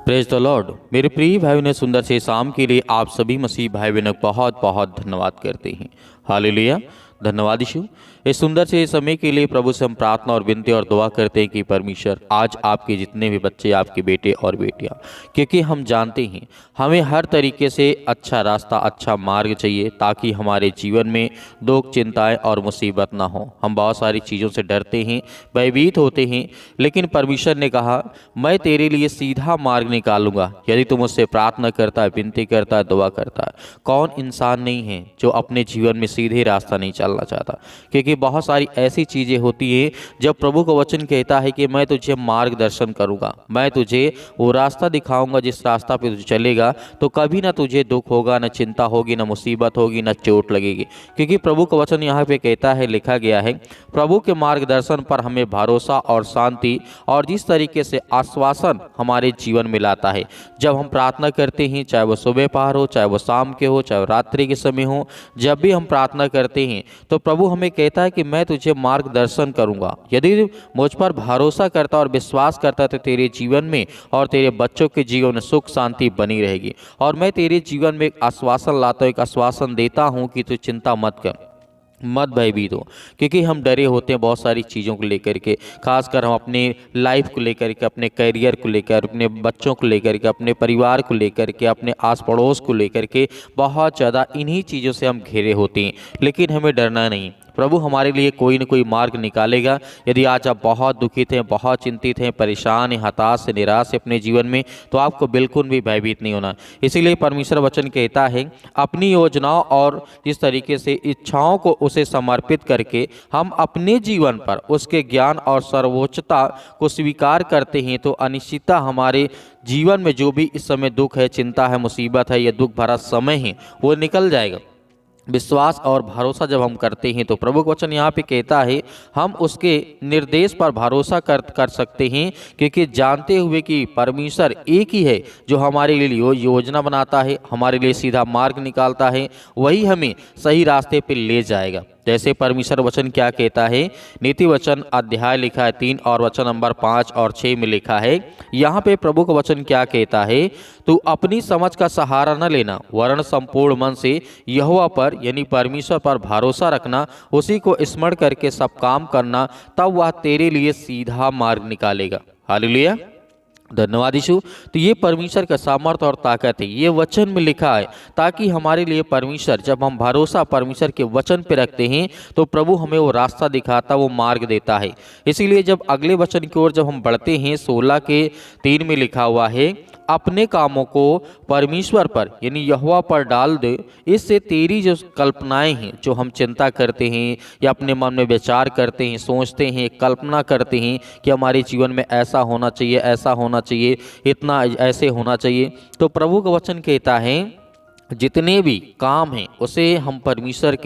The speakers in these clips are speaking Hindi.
Praise the Lord. मेरे प्रिय भाई ने सुंदर से शाम के लिए आप सभी मसीह भाई बहनों को बहुत बहुत धन्यवाद करते हैं। हालेलुया, धन्यवाद यीशु। इस सुंदर से समय के लिए प्रभु से हम प्रार्थना और विनती और दुआ करते हैं कि परमेश्वर आज आपके जितने भी बच्चे, आपके बेटे और बेटियां, क्योंकि हम जानते हैं हमें हर तरीके से अच्छा रास्ता, अच्छा मार्ग चाहिए ताकि हमारे जीवन में दुख, चिंताएं और मुसीबत ना हो। हम बहुत सारी चीज़ों से डरते हैं, भयभीत होते हैं, लेकिन परमेश्वर ने कहा मैं तेरे लिए सीधा मार्ग निकालूंगा यदि तुम मुझसे प्रार्थना करता है, विनती करता है, दुआ करता है। कौन इंसान नहीं है जो अपने जीवन में सीधे रास्ता नहीं चलना चाहता? क्योंकि बहुत सारी ऐसी चीज़ें होती हैं जब प्रभु का वचन कहता है कि मैं तुझे मार्गदर्शन करूंगा, मैं तुझे वो रास्ता दिखाऊंगा जिस रास्ता पे तुझे चलेगा तो कभी ना तुझे दुख होगा, ना चिंता होगी, ना मुसीबत होगी, ना चोट लगेगी। क्योंकि प्रभु का वचन यहाँ पे कहता है, लिखा गया है, प्रभु के मार्गदर्शन पर हमें भरोसा और शांति और जिस तरीके से आश्वासन हमारे जीवन में लाता है। जब हम प्रार्थना करते हैं, चाहे वो सुबह पहर हो, चाहे वो शाम के हो, चाहे वो रात्रि के समय हो, जब भी हम प्रार्थना करते हैं तो प्रभु हमें कहता है कि मैं तुझे मार्गदर्शन करूंगा। यदि मुझ पर भरोसा करता और विश्वास करता तो तेरे जीवन में और तेरे बच्चों के जीवन में सुख शांति बनी रहेगी। और मैं तेरे जीवन में एक आश्वासन लाता हूँ, एक आश्वासन देता हूँ कि तू चिंता मत कर, मत भयभीत हो। क्योंकि हम डरे होते हैं बहुत सारी चीज़ों को लेकर के, खासकर हम अपने लाइफ को लेकर के, अपने करियर को लेकर, अपने बच्चों को लेकर के, अपने परिवार को लेकर के, अपने आस पड़ोस को लेकर के बहुत ज़्यादा इन्हीं चीज़ों से हम घिरे होते हैं। लेकिन हमें डरना नहीं, प्रभु हमारे लिए कोई न कोई मार्ग निकालेगा। यदि आज आप बहुत दुखित हैं, बहुत चिंतित हैं, परेशान हैं, हताश से, निराश हैं अपने जीवन में, तो आपको बिल्कुल भी भयभीत नहीं होना। इसीलिए परमेश्वर वचन कहता है, अपनी योजनाओं और जिस तरीके से इच्छाओं को उसे समर्पित करके हम अपने जीवन पर उसके ज्ञान और सर्वोच्चता को स्वीकार करते हैं तो अनिश्चितता हमारे जीवन में जो भी इस समय दुख है, चिंता है, मुसीबत है, यह दुख भरा समय है, वो निकल जाएगा। विश्वास और भरोसा जब हम करते हैं तो प्रभु का वचन यहाँ पे कहता है हम उसके निर्देश पर भरोसा कर सकते हैं, क्योंकि जानते हुए कि परमेश्वर एक ही है जो हमारे लिए योजना बनाता है, हमारे लिए सीधा मार्ग निकालता है, वही हमें सही रास्ते पे ले जाएगा। जैसे परमेश्वर वचन क्या कहता है, नीति वचन अध्याय लिखा है 3 और वचन नंबर 5 और 6 में लिखा है, यहाँ पे प्रभु का वचन क्या कहता है, तू अपनी समझ का सहारा न लेना, वरन संपूर्ण मन से यहोवा पर यानी परमेश्वर पर भरोसा रखना, उसी को स्मरण करके सब काम करना, तब वह तेरे लिए सीधा मार्ग निकालेगा। हालेलुया, धन्यवाद यीशु। तो ये परमेश्वर का सामर्थ्य और ताकत है, ये वचन में लिखा है, ताकि हमारे लिए परमेश्वर, जब हम भरोसा परमेश्वर के वचन पे रखते हैं तो प्रभु हमें वो रास्ता दिखाता, वो मार्ग देता है। इसीलिए जब अगले वचन की ओर जब हम बढ़ते हैं, 16 के 3 में लिखा हुआ है, अपने कामों को परमेश्वर पर यानी यहोवा पर डाल दे, इससे तेरी जो कल्पनाएं हैं, जो हम चिंता करते हैं या अपने मन में विचार करते हैं, सोचते हैं, कल्पना करते हैं कि हमारे जीवन में ऐसा होना चाहिए, ऐसा होना चाहिए, इतना ऐसे होना चाहिए, तो प्रभु का वचन कहता है जितने भी काम हैं उसे हम परमेश्वर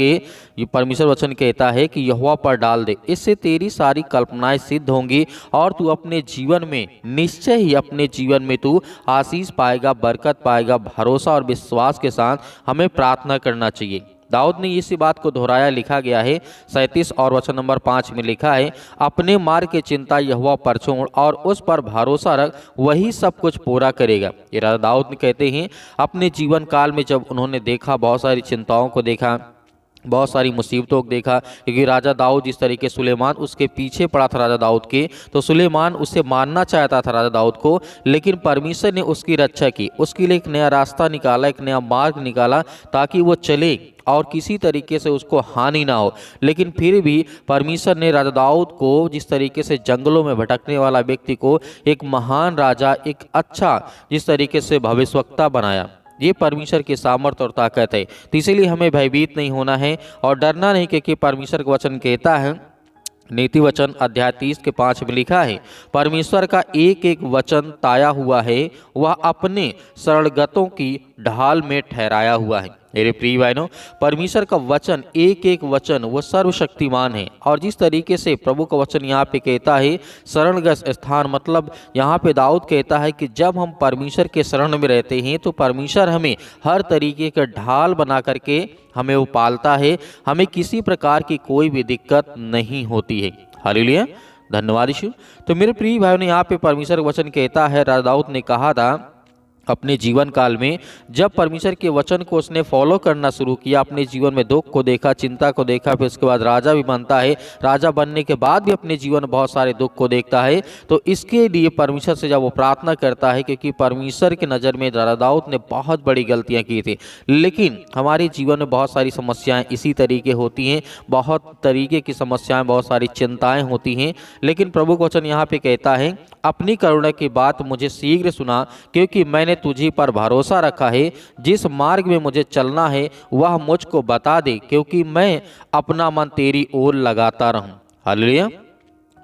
वचन कहता है कि यहोवा पर डाल दे, इससे तेरी सारी कल्पनाएं सिद्ध होंगी और तू अपने जीवन में निश्चय ही अपने जीवन में तू आशीष पाएगा, बरकत पाएगा। भरोसा और विश्वास के साथ हमें प्रार्थना करना चाहिए। दाऊद ने इसी बात को दोहराया, लिखा गया है 37 और वचन नंबर 5 में लिखा है, अपने मार्ग की चिंता यहोवा पर छोड़ और उस पर भरोसा रख, वही सब कुछ पूरा करेगा। ये राजा दाऊद ने कहते हैं अपने जीवन काल में जब उन्होंने देखा, बहुत सारी चिंताओं को देखा, बहुत सारी मुसीबतों को देखा, क्योंकि राजा दाऊद जिस तरीके सुलेमान उसके पीछे पड़ा था राजा दाऊद के, तो सुलेमान उसे मारना चाहता था राजा दाऊद को, लेकिन परमेश्वर ने उसकी रक्षा की, उसके लिए एक नया रास्ता निकाला, एक नया मार्ग निकाला ताकि वो चले और किसी तरीके से उसको हानि ना हो। लेकिन फिर भी परमेश्वर ने राजा दाऊद को, जिस तरीके से जंगलों में भटकने वाला व्यक्ति को, एक महान राजा, एक अच्छा जिस तरीके से भविष्यवक्ता बनाया। ये परमेश्वर की सामर्थ्य और ताकत है। तो इसीलिए हमें भयभीत नहीं होना है और डरना नहीं, क्योंकि परमेश्वर का वचन कहता है, नीति वचन अध्याय 30 के 5 में लिखा है, परमेश्वर का एक एक वचन ताया हुआ है, वह अपने शरणगतों की ढाल में ठहराया हुआ है। मेरे प्रिय बहनों, परमेश्वर का वचन, एक एक वचन वो सर्वशक्तिमान है। और जिस तरीके से प्रभु का वचन यहाँ पे कहता है शरणगत स्थान, मतलब यहाँ पे दाऊद कहता है कि जब हम परमेश्वर के शरण में रहते हैं तो परमेश्वर हमें हर तरीके का ढाल बना करके हमें वो पालता है, हमें किसी प्रकार की कोई भी दिक्कत नहीं होती है। हालेलुया, धन्यवाद यीशु। तो मेरे प्रिय भाइयों ने यहाँ पे परमेश्वर का वचन कहता है, राजा दाऊद ने कहा था अपने जीवन काल में, जब परमेश्वर के वचन को उसने फॉलो करना शुरू किया, अपने जीवन में दुख को देखा, चिंता को देखा, फिर उसके बाद राजा भी बनता है। राजा बनने के बाद भी अपने जीवन में बहुत सारे दुख को देखता है। तो इसके लिए परमेश्वर से जब वो प्रार्थना करता है, क्योंकि परमेश्वर की नज़र में राजा दाऊद ने बहुत बड़ी गलतियां की थी। लेकिन हमारे जीवन में बहुत सारी समस्याएं इसी तरीके होती हैं, बहुत तरीके की समस्याएं, बहुत सारी चिंताएं होती हैं। लेकिन प्रभु का वचन यहाँ पे कहता है, अपनी करुणा की बात मुझे शीघ्र सुना, क्योंकि मैंने तुझी पर भरोसा रखा है। जिस मार्ग में मुझे चलना है वह मुझको बता दे, क्योंकि मैं अपना मन तेरी ओर लगाता रहूं। हालेलुया,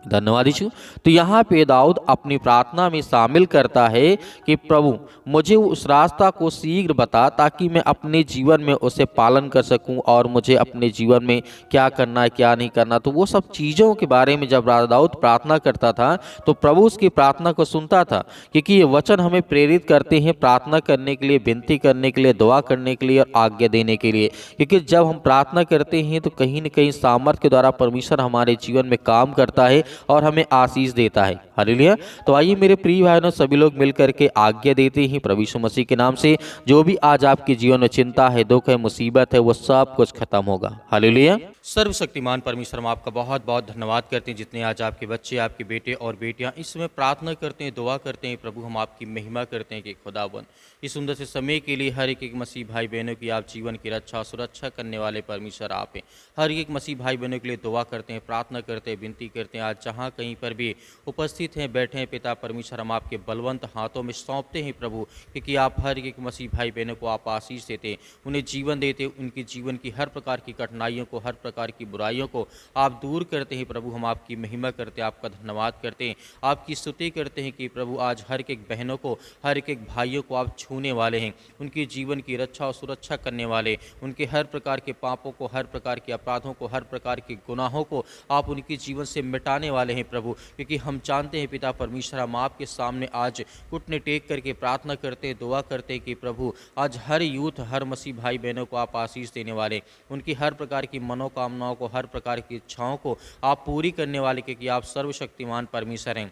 धन्यवाद यीशु। तो यहाँ पे दाऊद अपनी प्रार्थना में शामिल करता है कि प्रभु मुझे उस रास्ता को शीघ्र बता, ताकि मैं अपने जीवन में उसे पालन कर सकूं, और मुझे अपने जीवन में क्या करना है क्या नहीं करना। तो वो सब चीज़ों के बारे में जब राजा दाऊद प्रार्थना करता था तो प्रभु उसकी प्रार्थना को सुनता था, क्योंकि ये वचन हमें प्रेरित करते हैं प्रार्थना करने के लिए, विनती करने के लिए, दुआ करने के लिए और आज्ञा देने के लिए। क्योंकि जब हम प्रार्थना करते हैं तो कहीं न कहीं सामर्थ के द्वारा परमेश्वर हमारे जीवन में काम करता है और हमें आशीष देता है। हालेलुया। तो आइए मेरे प्रिय भाइयों, सभी लोग मिलकर के आज्ञा देते हैं प्रभु यीशु मसीह के नाम से, जो भी आज आपके जीवन में चिंता है, दुख है, मुसीबत है, वो सब कुछ खत्म होगा। हालेलुया। सर्वशक्तिमान परमेश्वर, हम आपका बहुत बहुत धन्यवाद करते हैं, जितने आज आपके बच्चे, आपके बेटे और बेटियां इस समय प्रार्थना करते हैं, दुआ करते हैं। प्रभु हम आपकी महिमा करते हैं कि खुदावन इस सुंदर से समय के लिए हर एक मसीह भाई बहनों की आप जीवन की रक्षा सुरक्षा करने वाले परमेश्वर आप हैं। हर एक मसीह भाई बहनों के लिए दुआ करते हैं, प्रार्थना करते हैं, विनती करते हैं। आज जहाँ कहीं पर भी उपस्थित हैं, बैठे हैं, पिता परमेश्वर, हम आपके बलवंत हाथों में सौंपते हैं प्रभु, क्योंकि आप हर एक मसीह भाई बहनों को आप आशीष देते, उन्हें जीवन देते, उनके जीवन की हर प्रकार की कठिनाइयों को, हर प्रकार की बुराइयों को आप दूर करते हैं। प्रभु हम आपकी महिमा करते हैं, आपका धन्यवाद करते हैं, आपकी स्तुति करते हैं कि प्रभु आज हर एक बहनों को, हर एक भाइयों को आप छूने वाले हैं, उनके जीवन की रक्षा और सुरक्षा करने वाले, उनके हर प्रकार के पापों को, हर प्रकार के अपराधों को, हर प्रकार के गुनाहों को आप उनके जीवन से मिटाने वाले हैं प्रभु। क्योंकि हम जानते हैं पिता परमेश्वर, हम आपके सामने आज घुटने टेक करके प्रार्थना करते, दुआ करते कि प्रभु आज हर यूथ, हर मसीह भाई बहनों को आप आशीष देने वाले, उनकी हर प्रकार की मनोकामनाओं को, हर प्रकार की इच्छाओं को आप पूरी करने वाले, क्योंकि आप सर्वशक्तिमान परमेश्वर हैं,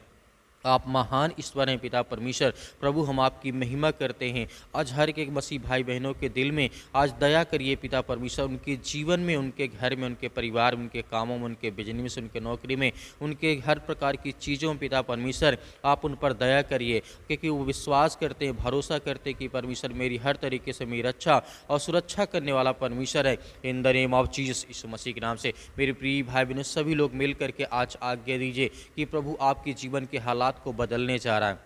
आप महान ईश्वर हैं पिता परमेश्वर। प्रभु हम आपकी महिमा करते हैं। आज हर एक मसीह भाई बहनों के दिल में आज दया करिए पिता परमेश्वर, उनके जीवन में, उनके घर में, उनके परिवार में, उनके कामों में, उनके बिजनेस, उनके नौकरी में, उनके हर प्रकार की चीज़ों में पिता परमेश्वर आप उन पर दया करिए, क्योंकि वो विश्वास करते हैं, भरोसा करते हैं कि परमेश्वर मेरी हर तरीके से मेरी रक्षा और सुरक्षा करने वाला परमेश्वर है। In the name of Jesus, यीशु मसीह के नाम से मेरे प्रिय भाई बहनों सभी लोग मिल करके आज आज्ञा दीजिए कि प्रभु आपके जीवन के हालात को बदलने जा रहा है,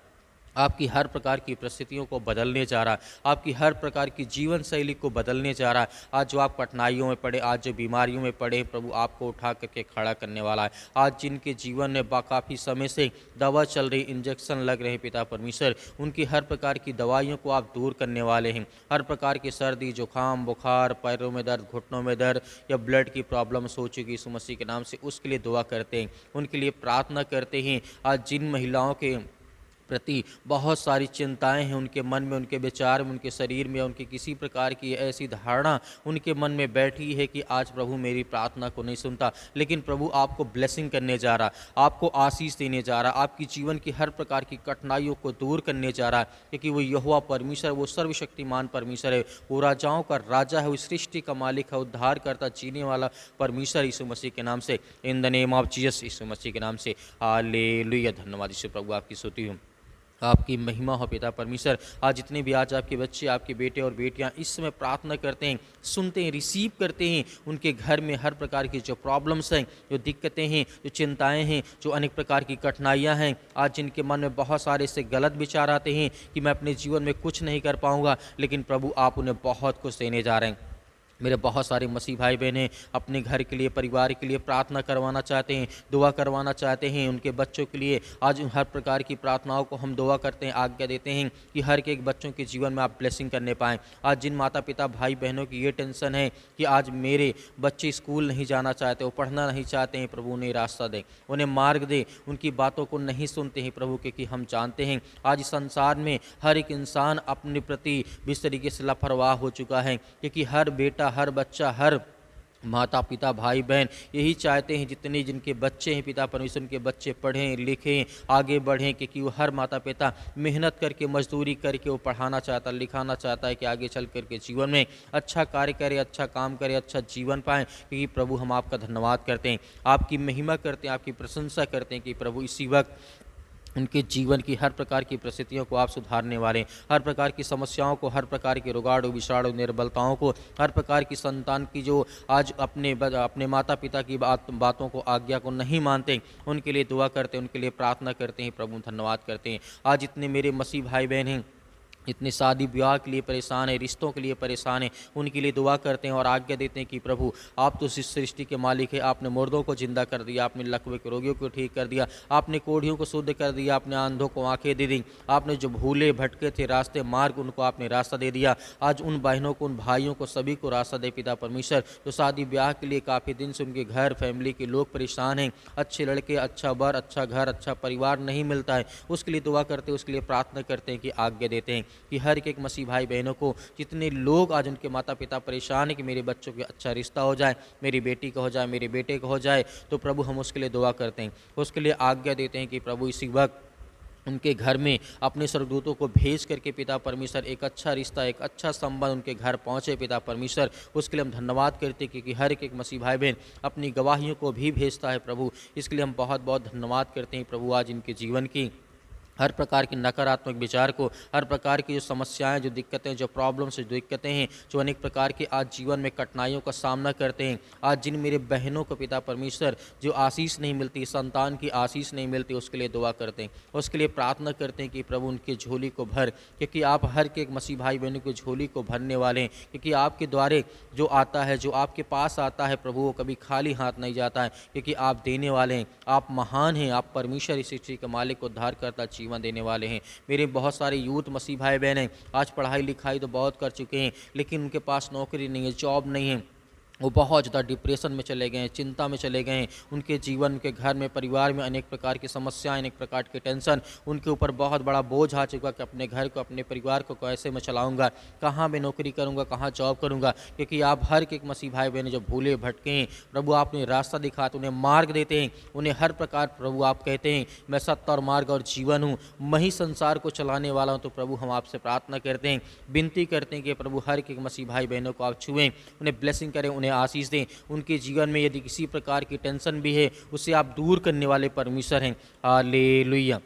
आपकी हर प्रकार की परिस्थितियों को बदलने जा रहा है, आपकी हर प्रकार की जीवन शैली को बदलने जा रहा है। आज जो आप कठिनाइयों में पड़े, आज जो बीमारियों में पड़े, प्रभु आपको उठा करके खड़ा करने वाला है। आज जिनके जीवन में काफ़ी समय से दवा चल रही, इंजेक्शन लग रहे हैं पिता परमेश्वर, उनकी हर प्रकार की दवाइयों को आप दूर करने वाले हैं। हर प्रकार की सर्दी, जुकाम, बुखार, पैरों में दर्द, घुटनों में दर्द या ब्लड की प्रॉब्लम्स हो चुकी यीशु मसीह के नाम से, उसके लिए दुआ करते हैं, उनके लिए प्रार्थना करते हैं। आज जिन महिलाओं के प्रति बहुत सारी चिंताएं हैं, उनके मन में, उनके विचार में, उनके शरीर में, उनकी किसी प्रकार की ऐसी धारणा उनके मन में बैठी है कि आज प्रभु मेरी प्रार्थना को नहीं सुनता, लेकिन प्रभु आपको ब्लेसिंग करने जा रहा, आपको आशीष देने जा रहा, आपकी जीवन की हर प्रकार की कठिनाइयों को दूर करने जा रहा है, क्योंकि वो यहोवा परमेश्वर, वो सर्वशक्तिमान परमेश्वर है, वो राजाओं का राजा है, वो सृष्टि का मालिक है, उद्धार करता, जीने वाला परमेश्वर यीशु मसीह के नाम से, in the name of Jesus, यीशु मसीह के नाम से। हालेलुया, धन्यवाद यीशु प्रभु, आपकी स्तुति हो, आपकी महिमा हो पिता परमेश्वर। आज जितने भी आज आपके बच्चे, आपके बेटे और बेटियां इस समय प्रार्थना करते हैं, सुनते हैं, रिसीव करते हैं, उनके घर में हर प्रकार की जो प्रॉब्लम्स हैं, जो दिक्कतें हैं, जो चिंताएं हैं, जो अनेक प्रकार की कठिनाइयां हैं, आज जिनके मन में बहुत सारे से गलत विचार आते हैं कि मैं अपने जीवन में कुछ नहीं कर पाऊंगा, लेकिन प्रभु आप उन्हें बहुत कुछ देने जा रहे हैं। मेरे बहुत सारे मसीह भाई बहनें अपने घर के लिए, परिवार के लिए प्रार्थना करवाना चाहते हैं, दुआ करवाना चाहते हैं, उनके बच्चों के लिए आज हर प्रकार की प्रार्थनाओं को हम दुआ करते हैं, आज्ञा देते हैं कि हर एक बच्चों के जीवन में आप ब्लेसिंग करने पाएँ। आज जिन माता पिता भाई बहनों की ये टेंशन है कि आज मेरे बच्चे स्कूल नहीं जाना चाहते, वो पढ़ना नहीं चाहते हैं, प्रभु उन्हें रास्ता दें, उन्हें मार्ग दे, उनकी बातों को नहीं सुनते हैं प्रभु, क्योंकि हम जानते हैं आज इस संसार में हर एक इंसान अपने प्रति इस तरीके से लापरवाह हो चुका है, क्योंकि हर बेटा, हर बच्चा, हर माता पिता भाई बहन यही चाहते हैं जितने जिनके बच्चे हैं पिता परमेश्वर उनके बच्चे पढ़ें लिखें आगे बढ़ें, क्योंकि वो हर माता पिता मेहनत करके मजदूरी करके वो पढ़ाना चाहता लिखाना चाहता है कि आगे चल करके जीवन में अच्छा कार्य करे, अच्छा काम करे, अच्छा जीवन पाएँ। क्योंकि प्रभु हम आपका धन्यवाद करते हैं, आपकी महिमा करते हैं, आपकी प्रशंसा करते हैं कि प्रभु इसी वक्त उनके जीवन की हर प्रकार की परिस्थितियों को आप सुधारने वाले, हर प्रकार की समस्याओं को, हर प्रकार के रुगाड़ों विषाणु निर्बलताओं को, हर प्रकार की संतान की जो आज अपने माता पिता की बातों को आज्ञा को नहीं मानते, उनके लिए दुआ करते हैं, उनके लिए प्रार्थना करते हैं। प्रभु धन्यवाद करते हैं। आज इतने मेरे मसीह भाई बहन हैं इतने शादी विवाह के लिए परेशान है, रिश्तों के लिए परेशान है, उनके लिए दुआ करते हैं और आज्ञा देते हैं कि प्रभु आप तो इस सृष्टि के मालिक है, आपने मुर्दों को जिंदा कर दिया, आपने लकवे के रोगियों को ठीक कर दिया, आपने कोढ़ियों को शुद्ध कर दिया, आपने अंधों को आंखें दे दी, आपने जो भूले भटके थे रास्ते मार्ग उनको आपने रास्ता दे दिया। आज उन बहनों को, उन भाइयों को, सभी को रास्ता दे पिता परमेश्वर, जो शादी ब्याह के लिए काफ़ी दिन से उनके घर फैमिली के लोग परेशान हैं, अच्छे लड़के, अच्छा वर, अच्छा घर, अच्छा परिवार नहीं मिलता है, उसके लिए दुआ करते हैं, उसके लिए प्रार्थना करते हैं कि आज्ञा देते हैं कि हर एक मसीह भाई बहनों को, जितने लोग आज उनके माता पिता परेशान हैं कि मेरे बच्चों का अच्छा रिश्ता हो जाए, मेरी बेटी का हो जाए, मेरे बेटे का हो जाए, तो प्रभु हम उसके लिए दुआ करते हैं, उसके लिए आज्ञा देते हैं कि प्रभु इसी वक्त उनके घर में अपने स्वर्गदूतों को भेज करके पिता परमेश्वर एक अच्छा रिश्ता, एक अच्छा संबंध उनके घर पहुँचे पिता परमेश्वर। उसके लिए हम धन्यवाद करते हैं क्योंकि हर एक मसीह भाई बहन अपनी गवाहियों को भी भेजता है प्रभु, इसके लिए हम बहुत बहुत धन्यवाद करते हैं प्रभु। आज इनके जीवन की हर प्रकार की नकारात्मक विचार को, हर प्रकार की जो समस्याएं, जो दिक्कतें, जो प्रॉब्लम्स, जो दिक्कतें हैं, जो अनेक प्रकार के आज जीवन में कठिनाइयों का सामना करते हैं, आज जिन मेरे बहनों को पिता परमेश्वर जो आशीष नहीं मिलती, संतान की आशीष नहीं मिलती, उसके लिए दुआ करते हैं, उसके लिए प्रार्थना करते हैं कि प्रभु उनकी झोली को भर, क्योंकि आप हर के एक मसीह भाई बहनों की झोली को भरने वाले हैं। क्योंकि आपके द्वारे जो आता है, जो आपके पास आता है प्रभु, वो कभी खाली हाथ नहीं जाता है, क्योंकि आप देने वाले हैं, आप महान हैं, आप परमेश्वर इस सृष्टि के मालिक, उद्धार करता, जीवन देने वाले हैं। मेरे बहुत सारे यूथ मसीह भाई बहन हैं, आज पढ़ाई लिखाई तो बहुत कर चुके हैं, लेकिन उनके पास नौकरी नहीं है, जॉब नहीं है, वो बहुत ज़्यादा डिप्रेशन में चले गए हैं, चिंता में चले गए हैं। उनके जीवन के घर में, परिवार में अनेक प्रकार की समस्याएं, अनेक प्रकार के टेंशन उनके ऊपर बहुत बड़ा बोझ आ चुका कि अपने घर को, अपने परिवार को कैसे मैं चलाऊंगा, कहाँ मैं नौकरी करूंगा, कहाँ जॉब करूंगा। क्योंकि आप हर एक मसीह भाई बहन जो भूले भटके हैं प्रभु, आपने रास्ता दिखाते, उन्हें मार्ग देते हैं, उन्हें हर प्रकार प्रभु आप कहते हैं मैं सत्य और मार्ग और जीवन हूँ, मैं ही संसार को चलाने वाला हूँ। तो प्रभु हम आपसे प्रार्थना करते हैं, विनती करते हैं कि प्रभु हर एक मसीह भाई बहनों को आप छुएं, उन्हें ब्लेसिंग करें, उन्हें आशीष दें। उनके जीवन में यदि किसी प्रकार की टेंशन भी है, उसे आप दूर करने वाले परमेश्वर हैं। Hallelujah,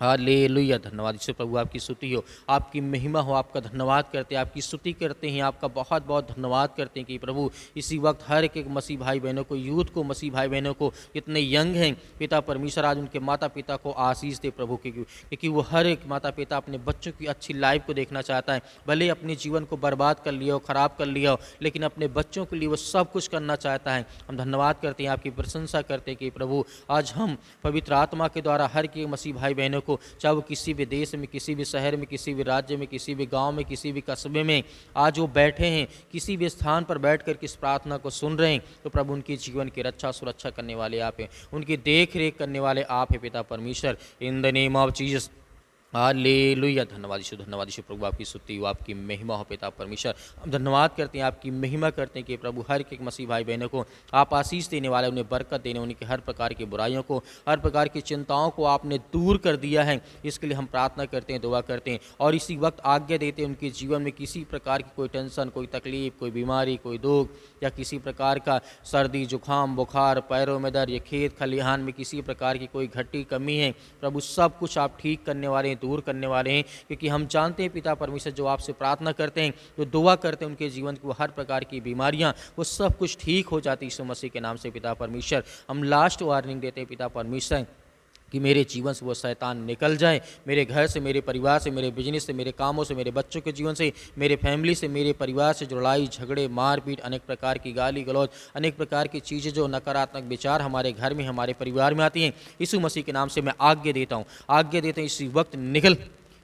hallelujah. धन्यवाद ईश्वर प्रभु, आपकी स्तुति हो, आपकी महिमा हो, आपका धन्यवाद करते हैं, आपकी स्तुति करते हैं, आपका बहुत बहुत धन्यवाद करते हैं कि प्रभु इसी वक्त हर एक मसीह भाई बहनों को, यूथ को, मसीह भाई बहनों को, इतने यंग हैं पिता परमेश्वर, आज उनके माता पिता को आशीष दे प्रभु, क्योंकि वो हर एक माता पिता अपने बच्चों की अच्छी लाइफ को देखना चाहता है। भले अपने जीवन को बर्बाद कर लिया हो, ख़राब कर लिया हो, लेकिन अपने बच्चों के लिए वो सब कुछ करना चाहता है। हम धन्यवाद करते हैं, आपकी प्रशंसा करते हैं कि प्रभु आज हम पवित्र आत्मा के द्वारा हर एक मसीह भाई बहनों को, चाहे वो किसी भी देश में, किसी भी शहर में, किसी भी राज्य में, किसी भी गांव में, किसी भी कस्बे में आज वो बैठे हैं, किसी भी स्थान पर बैठकर किस प्रार्थना को सुन रहे हैं, तो प्रभु उनकी जीवन की रक्षा सुरक्षा करने वाले आप हैं, उनकी देख रेख करने वाले आप हैं पिता परमेश्वर। इन the name of Jesus, hallelujah. धन्यवाद यीशु, धन्यवाद यीशु प्रभु, आपकी स्तुति हो, आपकी महिमा हो पिता परमेश्वर। हम धन्यवाद करते हैं, आपकी महिमा करते हैं कि प्रभु हर एक मसीह भाई बहनों को आप आशीष देने वाले, उन्हें बरकत देने, उनकी हर प्रकार की बुराइयों को, हर प्रकार की चिंताओं को आपने दूर कर दिया है। इसके लिए हम प्रार्थना करते हैं, दुआ करते हैं और इसी वक्त आज्ञा देते हैं उनके जीवन में किसी प्रकार की कोई टेंशन, कोई तकलीफ, कोई बीमारी, कोई दुख या किसी प्रकार का सर्दी जुकाम बुखार, पैरों में दर्द या खेत खलिहान में किसी प्रकार की कोई घटी कमी है, प्रभु सब कुछ आप ठीक करने वाले हैं, दूर करने वाले हैं। क्योंकि हम जानते हैं पिता परमेश्वर, जो आपसे प्रार्थना करते हैं, जो दुआ करते हैं, उनके जीवन की वो हर प्रकार की बीमारियां, वो सब कुछ ठीक हो जाती है यीशु मसीह के नाम से पिता परमेश्वर। हम लास्ट वार्निंग देते हैं पिता परमेश्वर कि मेरे जीवन से वो शैतान निकल जाए, मेरे घर से, मेरे परिवार से, मेरे बिजनेस से, मेरे कामों से, मेरे बच्चों के जीवन से, मेरे फैमिली से, मेरे परिवार से जो लड़ाई झगड़े मारपीट, अनेक प्रकार की गाली गलौज, अनेक प्रकार की चीज़ें, जो नकारात्मक विचार हमारे घर में, हमारे परिवार में आती हैं, यीशु मसीह के नाम से मैं आज्ञा देता हूँ, इसी वक्त निकल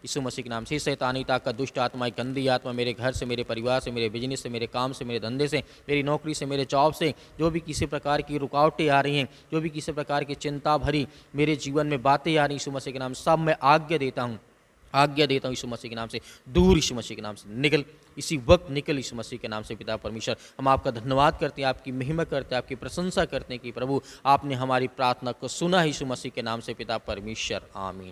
यीशु मसीह के नाम से। शैतानी ताकत, दुष्ट आत्मा, गंदी आत्मा मेरे घर से, मेरे परिवार से, मेरे बिजनेस से, मेरे काम से, मेरे धंधे से, मेरी नौकरी से, मेरे जॉब से, जो भी किसी प्रकार की रुकावटें आ रही हैं, जो भी किसी प्रकार की चिंता भरी मेरे जीवन में बातें आ रही, यीशु मसीह के नाम सब मैं आज्ञा देता हूँ आज्ञा देता हूँ यीशु मसीह के नाम से, दूर यीशु मसीह के नाम से निकल, इसी वक्त निकल यीशु मसीह के नाम से। पिता परमेश्वर, हम आपका धन्यवाद करते हैं, आपकी महिमा करते हैं, आपकी प्रशंसा करते हैं कि प्रभु आपने हमारी प्रार्थना को सुना है यीशु मसीह के नाम से। पिता परमेश्वर, आमीन।